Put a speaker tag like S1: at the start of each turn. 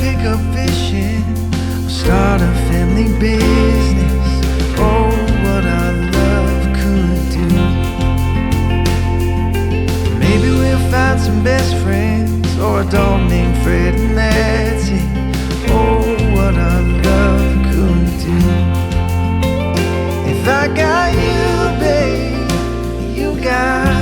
S1: pick up fishing or start a family business. Oh, what our love could do. Maybe we'll find some best friends or a dog named Fred, and that's it. Oh, what our love could do. If I got you, babe, you got